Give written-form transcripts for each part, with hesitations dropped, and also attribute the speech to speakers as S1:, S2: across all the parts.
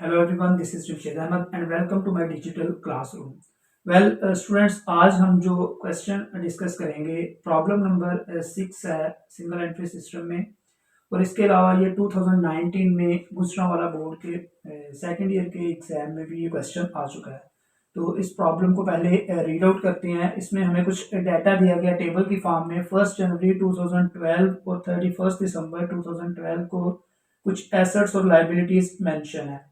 S1: Hello everyone, this is Rishid Ahmed and welcome to my digital classroom. Students, आज हम जो question discuss करेंगे problem number 6 है single entry system में। और इसके अलावा ये 2019 में गुजरांवाला बोर्ड के सेकेंड ईयर के एग्जाम में भी ये क्वेश्चन आ चुका है। तो इस प्रॉब्लम को पहले रीड आउट करते हैं। इसमें हमें कुछ डाटा दिया गया टेबल की फॉर्म में। 1 जनवरी 2012 और 31 दिसंबर 2012 को कुछ एसेट्स और लाइबिलिटीज मेंशन है।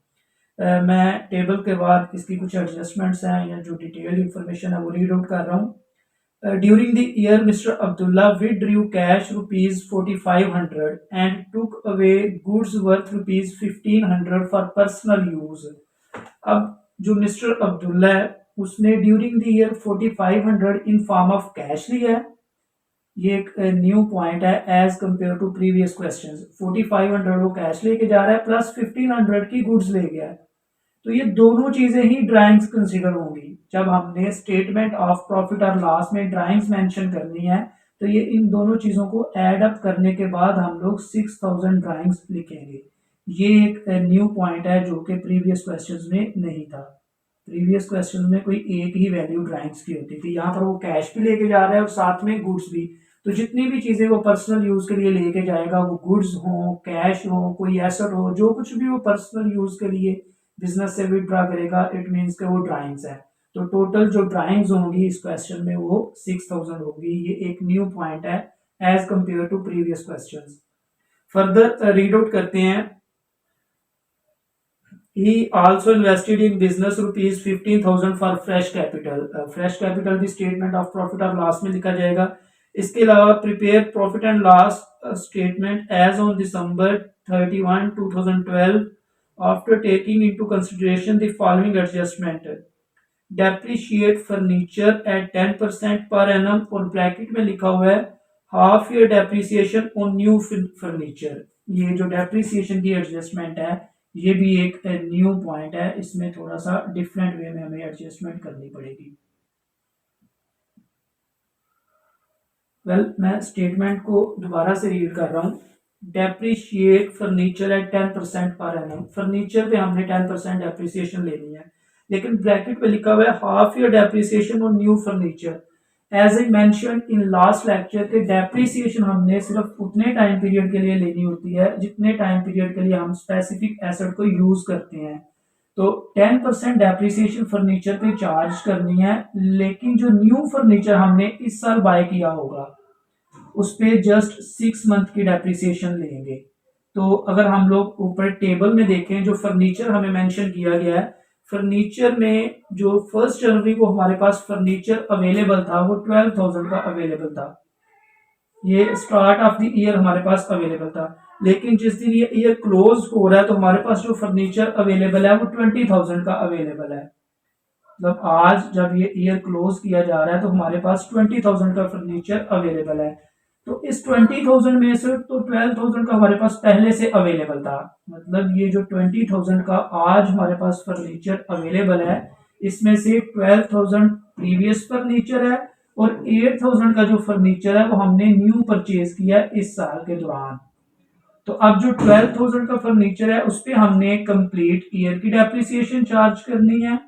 S1: मैं टेबल के बाद इसकी कुछ एडजस्टमेंट्स हैं या जो डिटेल इंफॉर्मेशन है वो रीड आउट कर रहा हूँ। During the year mister Abdullah withdrew cash rupees 4500 and took away goods worth rupees 1500 for personal use. अब जो मिस्टर अब्दुल्ला है उसने during the year 4500 in form of cash लिया है। ये एक न्यू पॉइंट है as compare to previous questions. 4500 वो कैश लेके जा रहा है प्लस 1500 की गुड्स ले गया है। तो ये दोनों चीजें ही ड्राइंग्स कंसीडर होंगी। जब हमने स्टेटमेंट ऑफ प्रॉफिट और लॉस में ड्राइंग्स मेंशन करनी है तो ये इन दोनों चीजों को ऐड अप करने के बाद हम लोग 6000 ड्राइंग्स लिखेंगे। ये एक न्यू पॉइंट है जो कि प्रीवियस क्वेश्चंस में नहीं था। प्रीवियस क्वेश्चन में कोई एक ही वैल्यू ड्राइंग्स की होती थी, यहाँ पर वो कैश भी लेके जा रहा है और साथ में गुड्स भी। तो जितनी भी चीजें वो पर्सनल यूज के लिए लेके जाएगा, वो गुड्स हो, कैश हो, कोई एसेट हो, जो कुछ भी वो पर्सनल यूज के लिए बिजनेस से विड्रॉ करेगा, इट मीन्स के वो ड्राइंग्स है। तो टोटल जो ड्राइंग्स होंगी इस क्वेश्चन में वो 6000 होगी। ये एक न्यू पॉइंट है as compare to previous questions. Further read out करते हैं। He also invested in business rupees 15,000 for fresh capital. Fresh capital भी statement of profit और loss में लिखा जाएगा। इसके अलावा prepare profit and loss statement as on December 31, 2012 after taking into consideration the following adjustment. Depreciate furniture at 10% per annum और bracket में लिखा हुआ है half year depreciation on new furniture. ये जो डेप्रिसिएशन की एडजस्टमेंट है ये भी एक न्यू पॉइंट है। इसमें थोड़ा सा डिफरेंट वे में हमें एडजस्टमेंट करनी पड़ेगी। मैं स्टेटमेंट को दोबारा से रीड कर रहा हूँ। Depreciate furniture eight 10% per annum. Furniture पे हमने 10% डेप्रिसिएशन लेनी है, लेकिन ब्रैकेट पे लिखा हुआ है half year depreciation on new furniture. As I mention in last lecture के डेप्रिसिएशन हमने सिर्फ उतने टाइम पीरियड के लिए लेनी होती है जितने टाइम पीरियड के लिए हम स्पेसिफिक एसेट को यूज करते हैं। तो 10% डेप्रिसिएशन फर्नीचर पे चार्ज करनी है, लेकिन जो न्यू फर्नीचर हमने इस साल बाय किया होगा उस पे जस्ट 6 मंथ की डेप्रिसिएशन लेंगे। तो अगर हम लोग ऊपर टेबल में देखें जो फर्नीचर हमें मेंशन किया गया है, फर्नीचर में जो 1 जनवरी को हमारे पास फर्नीचर अवेलेबल था वो 12,000 का अवेलेबल था। ये स्टार्ट ऑफ द ईयर हमारे पास अवेलेबल था, लेकिन जिस दिन ये ईयर क्लोज हो रहा है तो हमारे पास जो फर्नीचर अवेलेबल है वो 20,000 का अवेलेबल है। मतलब आज जब ये ईयर क्लोज किया जा रहा है तो हमारे पास 20,000 का फर्नीचर अवेलेबल है। तो इस 20,000 में से तो 12,000 का हमारे पास पहले से अवेलेबल था। मतलब ये जो 20,000 का आज हमारे पास फर्नीचर अवेलेबल है इसमें से 12,000 प्रीवियस फर्नीचर है और 8,000 का जो फर्नीचर है वो हमने न्यू परचेज किया है इस साल के दौरान। तो अब जो 12,000 का फर्नीचर है उस पर हमने कंप्लीट ईयर की डेप्रिसिएशन चार्ज करनी है,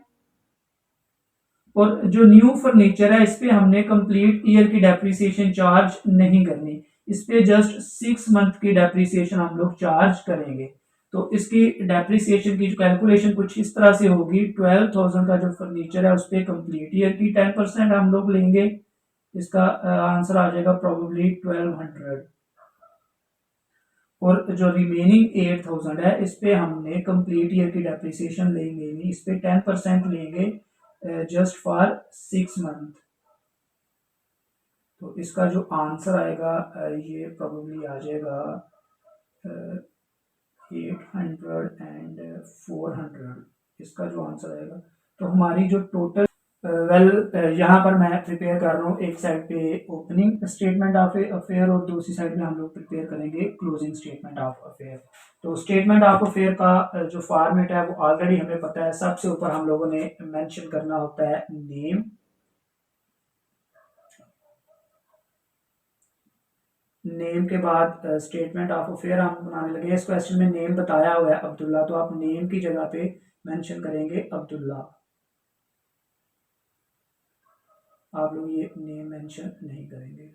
S1: और जो न्यू फर्नीचर है इस पे हमने कंप्लीट ईयर की डेप्रिसिएशन चार्ज नहीं करनी। इस पे जस्ट 6 मंथ की डेप्रिसिएशन हम लोग चार्ज करेंगे। तो इसकी डेप्रिसिएशन की जो कैलकुलेशन कुछ इस तरह से होगी। 12,000 का जो फर्नीचर है उस पे कंप्लीट ईयर की 10% हम लोग लेंगे। इसका आंसर आ जाएगा प्रोबेबली 1200। और जो रिमेनिंग 8,000 है इस पे हमने कंप्लीट ईयर की डेप्रिसिएशन लेंगे नहीं, इस पे 10% लेंगे जस्ट फॉर 6 मंथ। तो इसका जो आंसर आएगा ये प्रोबेबली आ जाएगा 800 एंड 400। इसका जो आंसर आएगा तो हमारी जो टोटल यहाँ पर मैं प्रिपेयर कर रहा हूँ एक साइड पे ओपनिंग स्टेटमेंट ऑफ अफेयर और दूसरी साइड में हम लोग प्रिपेयर करेंगे क्लोजिंग स्टेटमेंट ऑफ अफेयर। तो स्टेटमेंट ऑफ अफेयर का जो फॉर्मेट है वो ऑलरेडी हमें पता है। सबसे ऊपर हम लोगों ने मेंशन करना होता है नेम, नेम के बाद स्टेटमेंट ऑफ अफेयर हम बनाने लगे। इस क्वेश्चन में नेम बताया हुआ है अब्दुल्ला, तो आप नेम की जगह पे मेंशन करेंगे अब्दुल्ला। आप लोग ये नेम मेंशन नहीं करेंगे।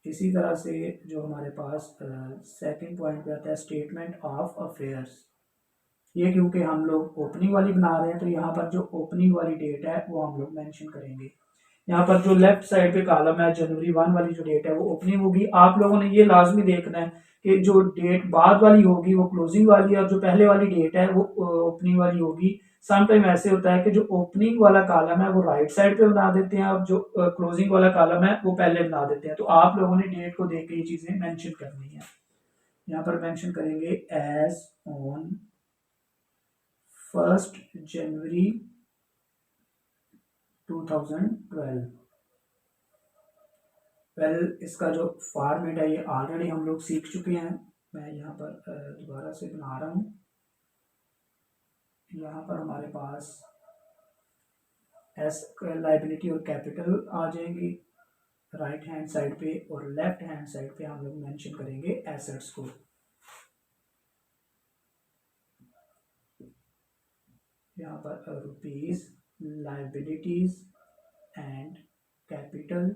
S1: इसी तरह से जो हमारे पास सेकंड पॉइंट पे आता है स्टेटमेंट ऑफ अफेयर्स, ये क्योंकि हम लोग ओपनिंग वाली बना रहे हैं तो यहाँ पर जो ओपनिंग वाली डेट है वो हम लोग मेंशन करेंगे। यहाँ पर जो लेफ्ट साइड पे कॉलम है जनवरी 1 वाली जो डेट है वो ओपनिंग होगी। आप लोगों ने ये लाजमी देखना है कि जो डेट बाद वाली होगी वो क्लोजिंग वाली है और जो पहले वाली डेट है वो ओपनिंग वाली होगी। समटाइम ऐसे होता है कि जो ओपनिंग वाला कॉलम है वो राइट साइड पे बना देते हैं और जो क्लोजिंग वाला कॉलम है वो पहले बना देते हैं। तो आप लोगों ने डेट को देख के ये चीजें मेंशन करनी है। यहाँ पर मेंशन करेंगे एज ऑन 1 जनवरी 2012। इसका जो फॉर्मेट है ये ऑलरेडी हम लोग सीख चुके हैं। मैं यहाँ पर दोबारा से बना रहा हूँ। यहाँ पर हमारे पास एस लाइबिलिटी और कैपिटल आ जाएंगी राइट हैंड साइड पे, और लेफ्ट हैंड साइड पे हम लोग मेंशन करेंगे एसेट्स को। यहाँ पर रुपीज, लाइबिलिटीज एंड कैपिटल,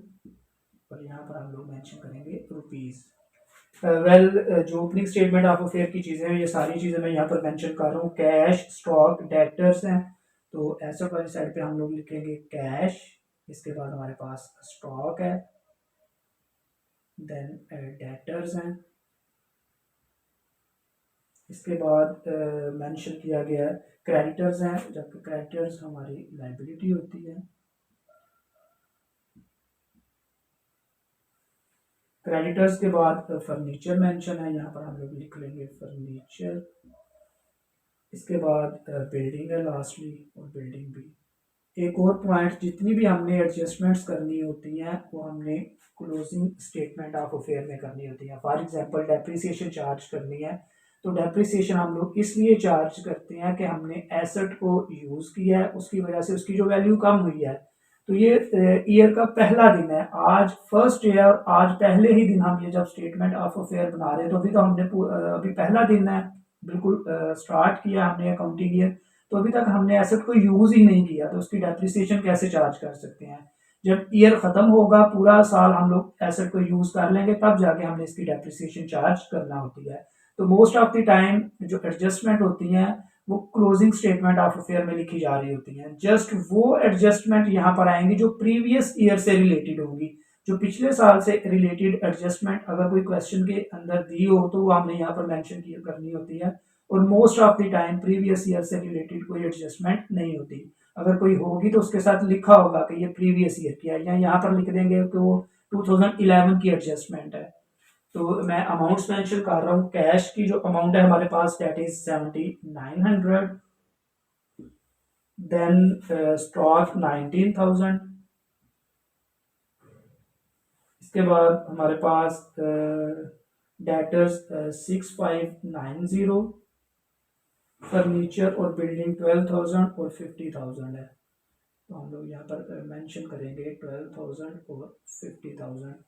S1: और यहाँ पर हम लोग मेंशन करेंगे रुपीज। जो ओपनिंग स्टेटमेंट ऑफ अफेयर की चीज़ें हैं ये सारी चीज़ें मैं यहाँ पर मेंशन कर रहा हूँ। कैश, स्टॉक, डेटर्स हैं, तो एसेट वाली साइड पे हम लोग लिखेंगे कैश। इसके बाद हमारे पास स्टॉक है, देन डेटर्स हैं। इसके बाद मेंशन किया गया क्रेडिटर्स हैं, जबकि क्रेडिटर्स हमारी लाइबिलिटी होती है। क्रेडिटर्स के बाद फर्नीचर मेंशन है, यहाँ पर हम लोग लिख लेंगे फर्नीचर। इसके बाद बिल्डिंग है लास्टली, और बिल्डिंग भी। एक और पॉइंट, जितनी भी हमने एडजस्टमेंट्स करनी होती हैं वो हमने क्लोजिंग स्टेटमेंट ऑफ अफेयर में करनी होती है। फॉर एग्जांपल डेप्रिसिएशन चार्ज करनी है, तो डेप्रिसिएशन हम लोग इसलिए चार्ज करते हैं कि हमने एसेट को यूज़ किया है, उसकी वजह से उसकी जो वैल्यू कम हुई है। तो ये ईयर का पहला दिन है, आज फर्स्ट ईयर, और आज पहले ही दिन हम ये जब स्टेटमेंट ऑफ अफेयर बना रहे हैं तो अभी तो हमने अभी पहला दिन है, बिल्कुल स्टार्ट किया हमने अकाउंटिंग ईयर, तो अभी तक हमने एसेट को यूज ही नहीं किया, तो उसकी डेप्रिसिएशन कैसे चार्ज कर सकते हैं। जब ईयर खत्म होगा, पूरा साल हम लोग एसेट को यूज कर लेंगे, तब जाके हमने इसकी डेप्रिसिएशन चार्ज करना होती है। तो मोस्ट ऑफ द टाइम जो एडजस्टमेंट होती हैं वो क्लोजिंग स्टेटमेंट ऑफ अफेयर में लिखी जा रही होती हैं। जस्ट वो एडजस्टमेंट यहाँ पर आएंगी जो प्रीवियस ईयर से रिलेटेड होगी। जो पिछले साल से रिलेटेड एडजस्टमेंट अगर कोई क्वेश्चन के अंदर दी हो तो वो हमने यहाँ पर मेंशन करनी होती है, और most of the time previous year से रिलेटेड कोई एडजस्टमेंट नहीं होती। अगर कोई होगी तो उसके साथ लिखा होगा कि ये प्रीवियस ईयर की है, या यहाँ पर लिख देंगे कि वो 2011 की एडजस्टमेंट है। तो मैं अमाउंट्स मेंशन कर रहा हूँ। कैश की जो अमाउंट है हमारे पास दैट इज 7900, देन स्टॉक 19000। इसके बाद हमारे पास डेटर्स 6590, फर्नीचर और बिल्डिंग 12000 और 50000 है। तो हम लोग यहाँ पर मेंशन करेंगे 12000 और 50000।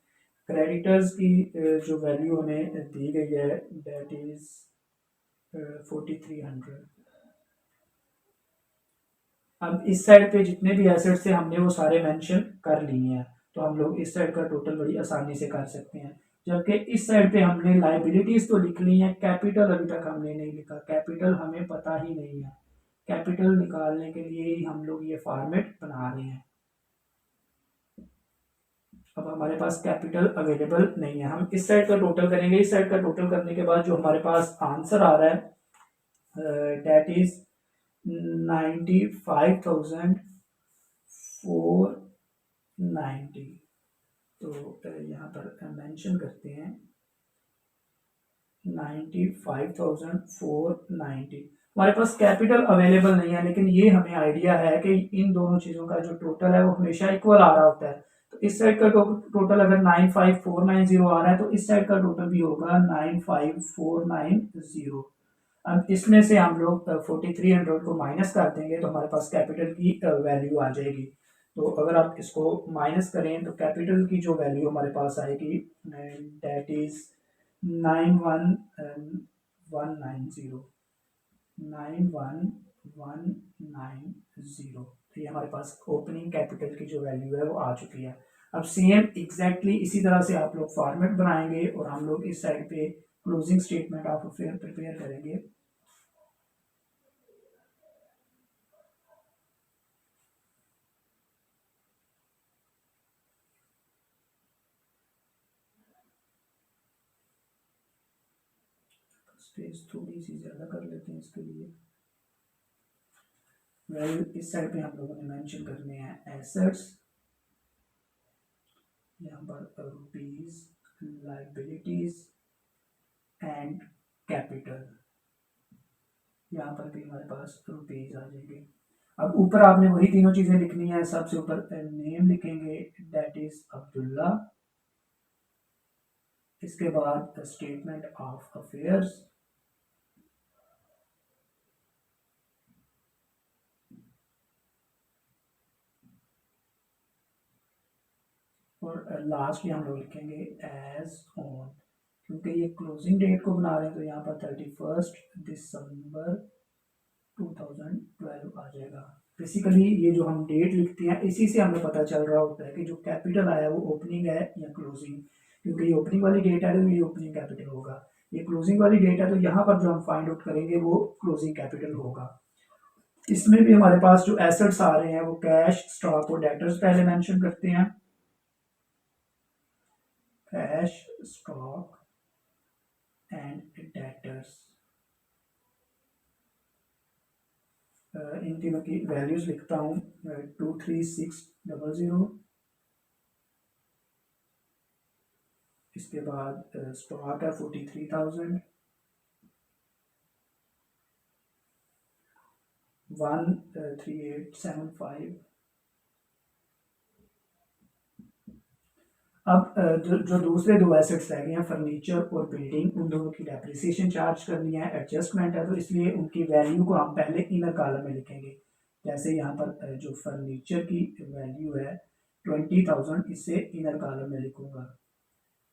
S1: क्रेडिटर्स की जो वैल्यू हमें दी गई है दैट इज 4300। अब इस साइड पे जितने भी एसेट्स थे हमने वो सारे मेंशन कर लिए हैं, तो हम लोग इस साइड का टोटल बड़ी आसानी से कर सकते हैं। जबकि इस साइड पे हमने लाइबिलिटीज तो लिख ली है, कैपिटल अभी तक हमने नहीं लिखा, कैपिटल हमें पता ही नहीं है। कैपिटल निकालने के लिए ही हम लोग ये फॉर्मेट बना रहे हैं। अब हमारे पास कैपिटल अवेलेबल नहीं है, हम इस साइड का टोटल करेंगे। इस साइड का टोटल करने के बाद जो हमारे पास आंसर आ रहा है दैट इज 95,490। तो यहाँ पर मेंशन करते हैं 95,490। हमारे पास कैपिटल अवेलेबल नहीं है, लेकिन ये हमें आइडिया है कि इन दोनों चीज़ों का जो टोटल है वो हमेशा इक्वल आ रहा होता है। तो इस साइड का टोटल अगर 95490 आ रहा है तो इस साइड का टोटल भी होगा 95490। अब इसमें से हम लोग 4300 को माइनस कर देंगे तो हमारे पास कैपिटल की वैल्यू आ जाएगी। तो अगर आप इसको माइनस करें तो कैपिटल की जो वैल्यू हमारे पास आएगी दैट इज 91190 91190। तो ये हमारे पास ओपनिंग कैपिटल की जो वैल्यू है वो आ चुकी है। अब सेम एग्जैक्टली इसी तरह से आप लोग फॉर्मेट बनाएंगे और हम लोग इस साइड पे closing statement of affair prepare करेंगे। स्पेस थोड़ी सी ज़्यादा कर लेते हैं इसके लिए। वेल इस साइड पे हम लोगों ने मेंशन करने हैं एसेट्स, यहाँ पर रुपीज, लाइबिलिटीज एंड कैपिटल, यहाँ पर भी हमारे पास रुपीज आ जाएंगे। अब ऊपर आपने वही तीनों चीजें लिखनी है। सबसे ऊपर नेम लिखेंगे दैट इज अब्दुल्ला, इसके बाद स्टेटमेंट ऑफ अफेयर्स, और लास्ट में हम लोग लिखेंगे एज ऑन, क्योंकि ये क्लोजिंग डेट को बना रहे हैं तो यहाँ पर 31 दिसंबर 2012 आ जाएगा। बेसिकली ये जो हम डेट लिखते हैं इसी से हमें पता चल रहा होता है कि जो कैपिटल आया वो ओपनिंग है या क्लोजिंग, क्योंकि ये ओपनिंग वाली डेट है तो ये ओपनिंग कैपिटल होगा, ये क्लोजिंग वाली डेट है तो यहाँ पर जो हम फाइंड आउट करेंगे वो क्लोजिंग कैपिटल होगा। इसमें भी हमारे पास जो एसेट्स आ रहे हैं वो कैश, स्टॉक और डेटर्स पहले मेंशन करते हैं। कैश, स्टॉक एंड डेटर्स, इन तीनों की वैल्यूज लिखता हूँ 23600, इसके बाद स्टॉक है 43,000, 13875। अब जो दूसरे दो एसेट्स रह गए हैं फर्नीचर और बिल्डिंग, उन दोनों की डेप्रिसिएशन चार्ज करनी है, एडजस्टमेंट है, तो इसलिए उनकी वैल्यू को हम पहले इनर कॉलम में लिखेंगे। जैसे यहाँ पर जो फर्नीचर की वैल्यू है 20,000, इससे इनर कॉलम में लिखूंगा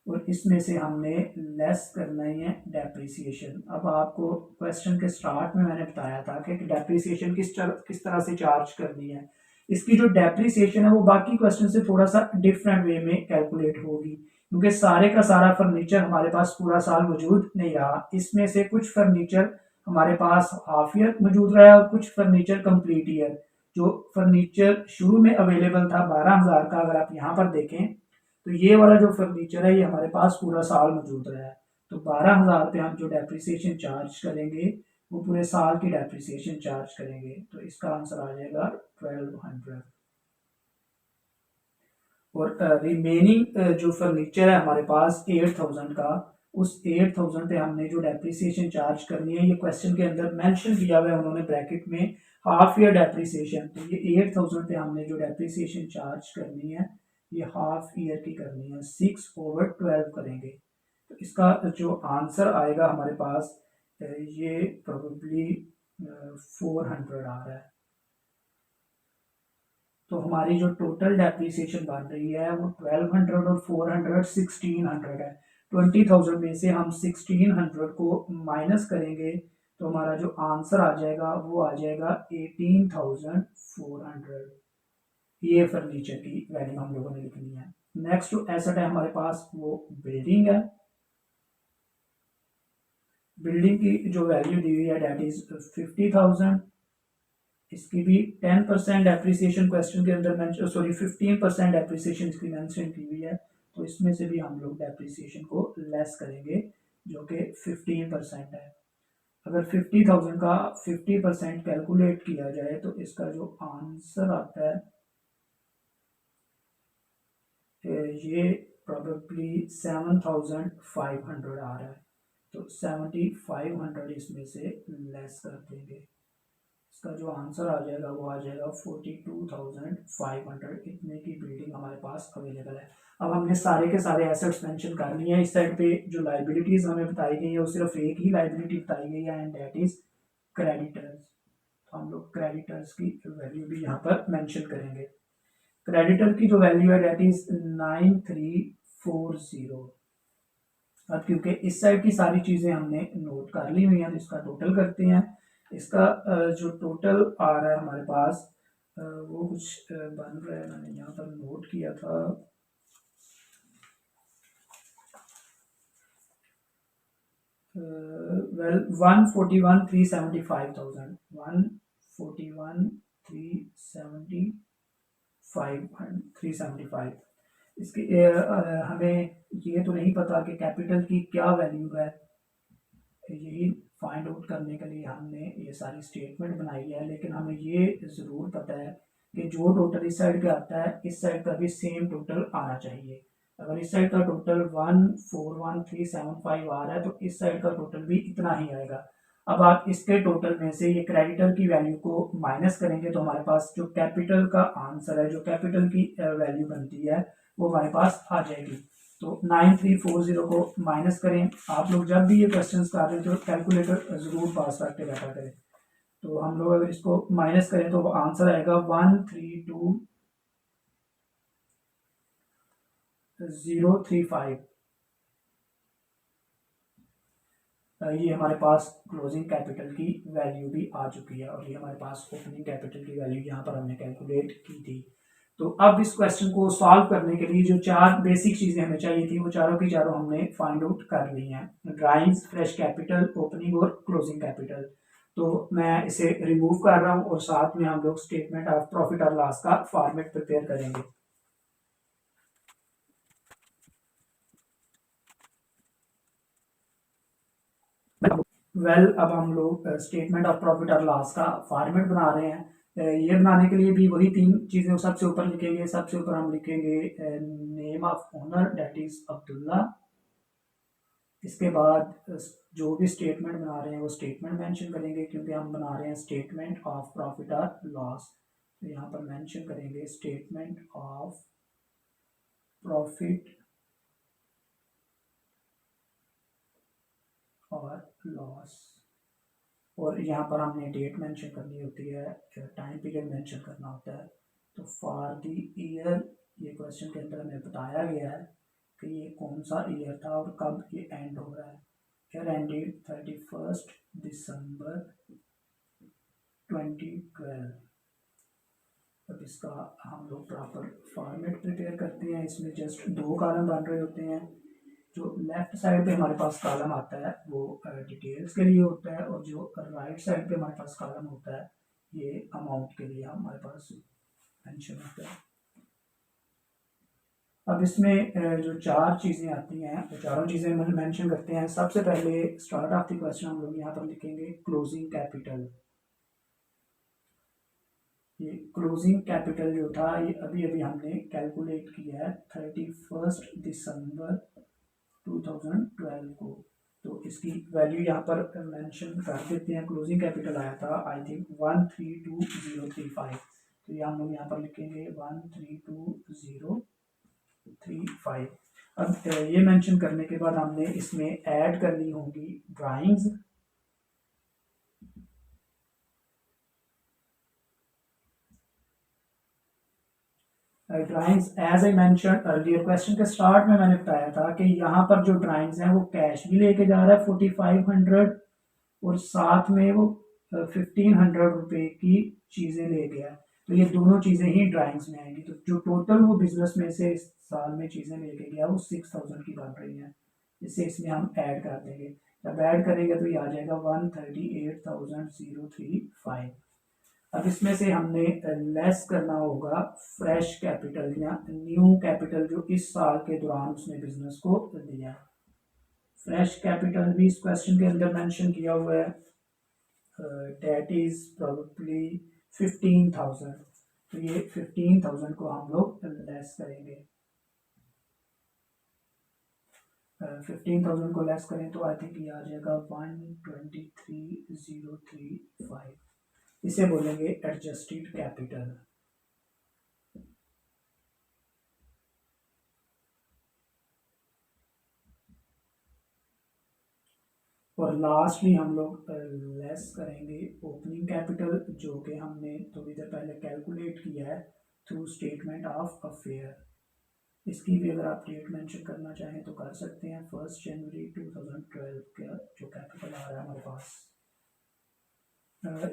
S1: और इसमें से हमने लेस करना ही है डेप्रिसिएशन। अब आपको क्वेश्चन के स्टार्ट में मैंने बताया था कि डेप्रिसिएशन किस तरह से चार्ज करनी है। इसकी जो डेप्रिसिएशन है वो बाकी क्वेश्चन से थोड़ा सा डिफरेंट वे में कैलकुलेट होगी, क्योंकि सारे का सारा फर्नीचर हमारे पास पूरा साल मौजूद नहीं रहा। इसमें से कुछ फर्नीचर हमारे पास हाफ ईयर मौजूद रहा और कुछ फर्नीचर कंप्लीट ईयर। जो फर्नीचर शुरू में अवेलेबल था 12,000 का, अगर आप यहाँ पर देखें तो ये वाला जो फर्नीचर है ये हमारे पास पूरा साल मौजूद रहा है। तो 12,000 पे हम जो डेप्रिसिएशन चार्ज करेंगे वो पूरे साल की डेप्रिसिएशन चार्ज करेंगे, तो इसका आंसर आ जाएगा 1200। और रिमेनिंग जो फर्नीचर है हमारे पास 8,000 का, उस 8,000 पे हमने जो डेप्रिसिएशन चार्ज करनी है, ये क्वेश्चन के अंदर मेंशन किया हुआ है उन्होंने ब्रैकेट में हाफ ईयर डेप्रिसिएशन। तो ये 8,000 पे हमने जो डेप्रिसिएशन चार्ज करनी है ये हाफ ईयर की करनी है, 6/12 करेंगे। तो इसका जो आंसर आएगा हमारे पास ये प्रोबेबली 400 आ रहा है। तो हमारी जो टोटल डेप्रिसिएशन बन रही है वो 1200 और 400 1600 है। 20,000 में से हम 1600 को माइनस करेंगे तो हमारा जो आंसर आ जाएगा वो आ जाएगा 18,400। ये फर्नीचर की वैल्यू हम लोगों ने लिखनी है। नेक्स्ट जो एसेट है हमारे पास वो बिल्डिंग है। बिल्डिंग की जो वैल्यू दी हुई है डेट इज 50,000। इसकी भी 10% डेप्रिसिएशन क्वेश्चन के अंदर मेंशन, सॉरी 15% डेप्रिसिएशन इसकी मेंशन की हुई है, तो इसमें से भी हम लोग डेप्रिसिएशन को लेस करेंगे जो कि 15% है। अगर 50,000 का 50% कैलकुलेट किया जाए तो इसका जो आंसर आता है ये प्रोबेबली 7,500 आ रहा है। तो 7,500 इसमें से लेस कर देंगे, इसका जो आंसर आ जाएगा वो आ जाएगा 42,500। इतने की बिल्डिंग हमारे पास अवेलेबल है। अब हमने सारे के सारे एसेट्स मेंशन कर लिए हैं। इस साइड पे जो लाइबिलिटीज हमें बताई गई है वो सिर्फ एक ही लाइबिलिटी बताई गई है एंड दैट इज क्रेडिटर्स। तो हम लोग क्रेडिटर्स की वैल्यू भी यहाँ पर मेंशन करेंगे। क्रेडिटर की जो वैल्यू है डेट इज 9340। अब क्योंकि इस साइड की सारी चीज़ें हमने नोट कर ली हुई हैं तो इसका टोटल करते हैं। इसका जो टोटल आ रहा है हमारे पास वो कुछ बन रहा है, मैंने यहाँ पर नोट किया था। वेल 141,375,000, 141,375 इसके हमें ये तो नहीं पता कि कैपिटल की क्या वैल्यू है। यही फाइंड आउट करने के लिए हमने ये सारी स्टेटमेंट बनाई है, लेकिन हमें ये ज़रूर पता है कि जो टोटल इस साइड का आता है इस साइड का भी सेम टोटल आना चाहिए। अगर इस साइड का टोटल 141,375 आ रहा है तो इस साइड का टोटल भी इतना ही आएगा। अब आप इसके टोटल में से ये क्रेडिटर की वैल्यू को माइनस करेंगे तो हमारे पास जो कैपिटल का आंसर है, जो कैपिटल की वैल्यू बनती है वो हमारे पास आ जाएगी। तो 9340 को माइनस करें। आप लोग जब भी ये क्वेश्चंस कर रहे हैं तो कैलकुलेटर ज़रूर पास करके बैठा करें। तो हम लोग अगर इसको माइनस करें तो आंसर आएगा 132,035। ये हमारे पास क्लोजिंग कैपिटल की वैल्यू भी आ चुकी है और ये हमारे पास ओपनिंग कैपिटल की वैल्यू यहाँ पर हमने कैलकुलेट की थी। तो अब इस क्वेश्चन को सॉल्व करने के लिए जो चार बेसिक चीज़ें हमें चाहिए थी वो चारों की चारों हमने फाइंड आउट कर ली हैं। ड्राइंग्स, फ्रेश कैपिटल, ओपनिंग और क्लोजिंग कैपिटल। तो मैं इसे रिमूव कर रहा हूँ और साथ में हम लोग स्टेटमेंट ऑफ प्रॉफिट और लॉस का फॉर्मेट प्रिपेयर करेंगे। अब हम लोग स्टेटमेंट ऑफ प्रॉफिट और लॉस का फॉर्मेट बना रहे हैं। ये बनाने के लिए भी वही तीन चीज़ें सबसे ऊपर लिखेंगे। सबसे ऊपर हम लिखेंगे name of owner date is Abdullah. इसके बाद जो भी स्टेटमेंट बना रहे हैं वो स्टेटमेंट मेंशन करेंगे क्योंकि हम बना रहे हैं स्टेटमेंट ऑफ प्रॉफिट और लॉस। तो यहाँ पर मेंशन करेंगे स्टेटमेंट ऑफ प्रॉफिट और लॉस। और यहाँ पर हमने डेट मेंशन करनी होती है, टाइम पीरियड मेंशन करना होता है। तो फॉर द ईयर, ये क्वेश्चन के अंदर हमें बताया गया है कि ये कौन सा ईयर था और कब ये एंड हो रहा है। ईयर एंडेड 31 दिसंबर 2012। अब इसका हम लोग प्रॉपर फॉर्मेट प्रिपेयर करते हैं। इसमें जस्ट दो कॉलम बन रहे होते हैं। जो लेफ्ट साइड पे हमारे पास कॉलम आता है वो डिटेल्स के लिए होता है और जो राइट साइड पे हमारे पास कॉलम होता है ये अमाउंट के लिए हमारे पास मेंशन होता है। अब इसमें जो चार चीज़ें आती हैं वो चारों चीज़ें मेंशन करते हैं। सबसे पहले स्टार्ट ऑफ द क्वेश्चन हम लोग यहाँ पर लिखेंगे क्लोजिंग कैपिटल। ये क्लोजिंग कैपिटल जो था ये अभी अभी हमने कैलकुलेट किया है 31 दिसंबर 2012 को। तो इसकी वैल्यू यहाँ पर मेंशन कर देते हैं। क्लोजिंग कैपिटल आया था आई थिंक 132,035। तो ये हम लोग यहाँ पर लिखेंगे 132,035। अब ये मेंशन करने के बाद हमने इसमें ऐड करनी होगी drawings. Drawings as I mention earlier, question के स्टार्ट में मैंने बताया था कि यहाँ पर जो ड्राइंग्स हैं वो कैश भी लेके जा रहा है 4500 और साथ में वो 1500 रुपए की चीज़ें ले गया है। तो ये दोनों चीज़ें ही ड्राइंग्स में आएंगी। तो जो टोटल वो बिजनेस में से इस साल में चीज़ें लेके गया वो 6000 की बन रही हैं। इससे इसमें हम ऐड कर देंगे। जब ऐड करेंगे तो ये आ जाएगा 138,035। अब इसमें से हमने लेस करना होगा फ्रेश कैपिटल या न्यू कैपिटल जो इस साल के दौरान उसने बिजनेस को दिया है। फ्रेश कैपिटल भी इस क्वेश्चन के अंदर मेंशन किया हुआ है, डेट इज प्रोबेबली 15,000। तो ये 15,000 को हम लोग लेस करेंगे। 15,000 को लेस करें तो आई थिंक ये आ जाएगा 123,035। इसे बोलेंगे एडजस्टेड कैपिटल। और लास्टली हम लोग लेस करेंगे ओपनिंग कैपिटल जो कि हमने थोड़ी देर पहले कैलकुलेट किया है थ्रू स्टेटमेंट ऑफ अफेयर। इसकी भी अगर आप डेट मेंशन करना चाहें तो कर सकते हैं। 1 जनवरी 2012 का जो कैपिटल आ रहा है हमारे पास,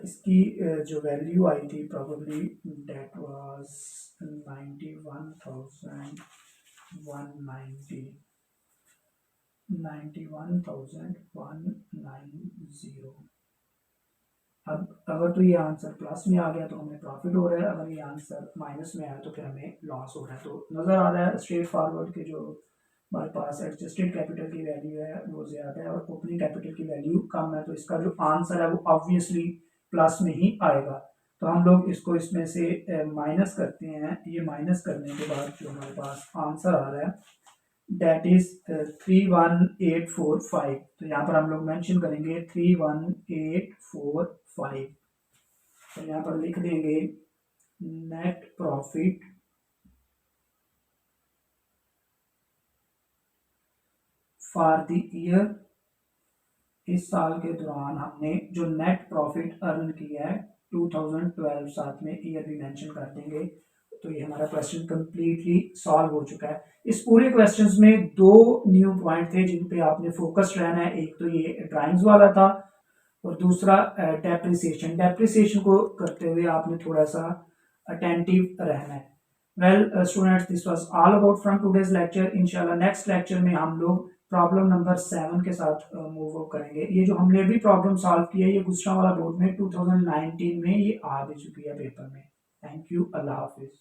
S1: इसकी जो वैल्यू आई थी प्रोबेबली डेट वाज 91,190 91,190। अब अगर तो ये आंसर प्लस में आ गया तो हमें प्रॉफिट हो रहा है, अगर ये आंसर माइनस में आया तो फिर हमें लॉस हो रहा है। तो नज़र आ रहा है स्ट्रेट फॉरवर्ड के जो हमारे पास एडजस्टेड कैपिटल की वैल्यू है वो ज़्यादा है और ओपनिंग कैपिटल की वैल्यू कम है, तो इसका जो आंसर है वो ऑब्वियसली प्लस में ही आएगा। तो हम लोग इसको इसमें से माइनस करते हैं। ये माइनस करने के बाद जो हमारे पास आंसर आ रहा है दैट इज 31845। तो यहाँ पर हम लोग मेंशन करेंगे 31845। तो यहाँ पर लिख देंगे net profit for the year. इस साल के दौरान हमने जो नेट प्रॉफिट अर्न किया है 2012, साथ में ईयर भी मेंशन कर देंगे। तो ये हमारा क्वेश्चन कंप्लीटली सॉल्व हो चुका है। इस पूरे क्वेश्चंस में दो न्यू पॉइंट थे जिन पे आपने फोकस्ड रहना है। एक तो ये ड्राइंग्स वाला था और दूसरा डेप्रिसिएशन। डेप्रिसिएशन को करते हुए आपने थोड़ा सा अटेंटिव रहना है। Well students, this was all about from today's lecture. इंशाल्लाह नेक्स्ट लेक्चर में हम लोग प्रॉब्लम नंबर 7 के साथ मूव ऑन करेंगे। ये जो हमने अभी प्रॉब्लम सॉल्व की है ये गुजरावाला बोर्ड में 2019 में ये आ भी चुकी है पेपर में। Thank you, Allah Hafiz.